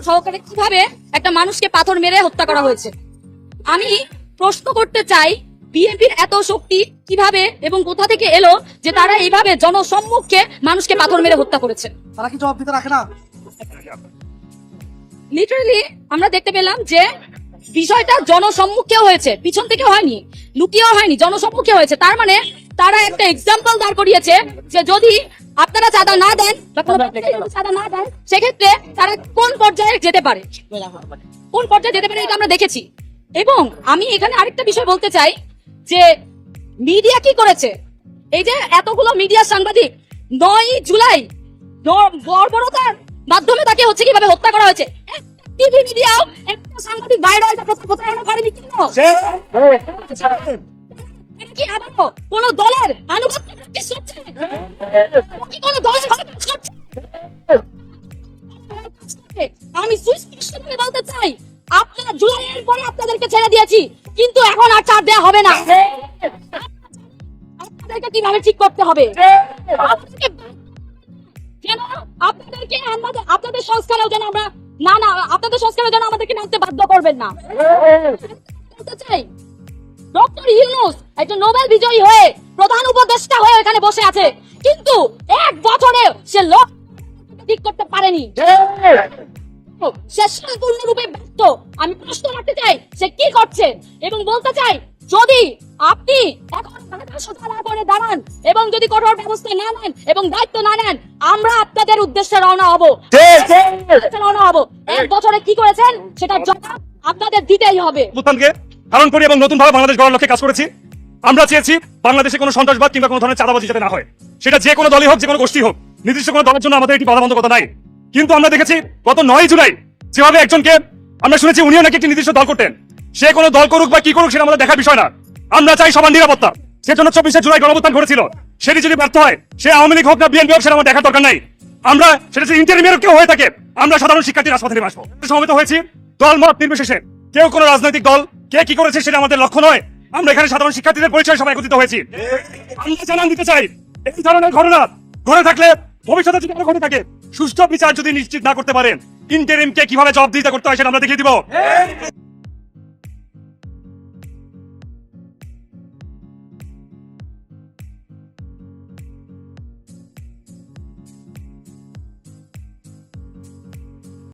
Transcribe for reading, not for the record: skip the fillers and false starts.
সহকারে কিভাবে একটা মানুষকে পাথর মেরে হত্যা করা হয়েছে। আমি প্রশ্ন করতে চাই, বিএনপির এত শক্তি কিভাবে এবং কোথা থেকে এলো যে তারা এইভাবে জনসম্মুখে মানুষকে পাথর মেরে হত্যা করেছে? তারা কি জবাব দিতে রাখে না? লিটারালি আমরা দেখতে পেলাম যে বিষয়টা জনসম্মুখে হয়েছে, পিছন থেকে হয়নি, লুকিয়েও হয়নি, জনসম্মুখে হয়েছে। তার মানে তারা একটা এক্সাম্পল দাঁড় করিয়েছে যে যদি আপনারা চাঁদা না দেন বা কোনো চাঁদা না দেন, সেক্ষেত্রে তারা কোন পর্যায়ে যেতে পারে, কোন পর্যায়ে যেতে পারে এটা আমরা দেখেছি। এবং আমি এখানে আরেকটা বিষয় বলতে চাই যে মিডিয়া কি করেছে। এই যে এতগুলো মিডিয়া সাংবাদিক 9 জুলাই বর্বরতার মাধ্যমে তাকে হচ্ছে কিভাবে হত্যা করা হয়েছে, টিভি মিডিয়াও একটা সাংবাদিক বাইরে প্রচারণা করেনি কেন? কি আবারও কোন দলের আনুগত্য প্র্যাকটিস করছে? কি কোন দলের হয়ে কাজ করছে? আমি সুস্পষ্ট করে বলতে চাই, আপনারা জুলাইয়ের পরে আপনাদেরকে ছেড়ে দিয়েছি, কিন্তু এখন আর ছাড় দেওয়া হবে না। আপনাদেরকে কিভাবে ঠিক করতে হবে, যেন আপনাদেরকে আপনাদের সংস্কারেও যেন আমরা না আপনাদের সংস্কারের জন্য আমাদেরকে নামতে বাধ্য করবেন না। বলতে চাই, ডক্টর ইউনূস একটা নোবেল বিজয়ী হয়ে প্রধান উপদেষ্টা হয়ে এখানে বসে আছে, কিন্তু 1 বছরে সে লোক ঠিক করতে পারেনি। সে সম্পূর্ণরূপে ব্যর্থ। আমি প্রশ্ন করতে চাই সে কি করছে, এবং বলতে চাই যদি আপনি এখন সোজা করে দাঁড়ান এবং যদি কঠোর ব্যবস্থা না নেন এবং দায়িত্ব না নেন, আমরা আপনাদের উদ্দেশ্যে রওনা হব। 1 বছরে কি করেছেন সেটা জবাব আপনাদের দিতেই হবে। ধারণ করি এবং নতুন ভাবে বাংলাদেশ গড়ার লক্ষ্যে কাজ করেছি। আমরা চেয়েছি বাংলাদেশে কোনো সন্ত্রাসবাদ কিংবা কোনো ধরনের চাঁদাবাজি যাতে না হয়, সেটা যে কোনো দলই হোক, যে কোনো গোষ্ঠী হোক, নির্দিষ্ট কোনো দলের জন্য আমাদের এটি বাধাবন্ধকতা নাই। কিন্তু আমরা দেখেছি গত 9 জুলাই যেভাবে একজনকে আমরা শুনেছি উনিও নাকি একটি নির্দিষ্ট দল করতেন, সে কোনো দল করুক বা কি করুক সেটা আমাদের দেখার বিষয় না। আমরা চাই সবার নিরাপত্তা। সেজন্য 24শে জুলাই গণঅভ্যুত্থান ঘটেছিল, সেটি যদি ব্যর্থ হয়, সে আওয়ামী লীগ হোক না বিএনপি হোক, সেটা আমার দেখার দরকার নাই। আমরা সেটা যদি ইন্টারিমের কেউ হয়ে থাকে, আমরা সাধারণ শিক্ষার্থী রাজপথে নেমে আসবো। সমবেত হয়েছি দল মত নির্বিশেষে, কেউ কোনো রাজনৈতিক দল কে কি করেছে সেটা আমাদের লক্ষ্য নয়। আমরা এখানে সাধারণ শিক্ষার্থীদের পরিচয় সবাই একত্রিত হয়েছি। আমরা জানান দিতে চাই, এই ধরনের ঘটনা ঘটে থাকলে, ভবিষ্যতে যদি আরো ঘটে থাকে, সুষ্ঠু বিচার যদি নিশ্চিত না করতে পারেন, ইন্টারিমকে কিভাবে জবাবদিহিতা করতে হয় সেটা আমরা দেখিয়ে দিব।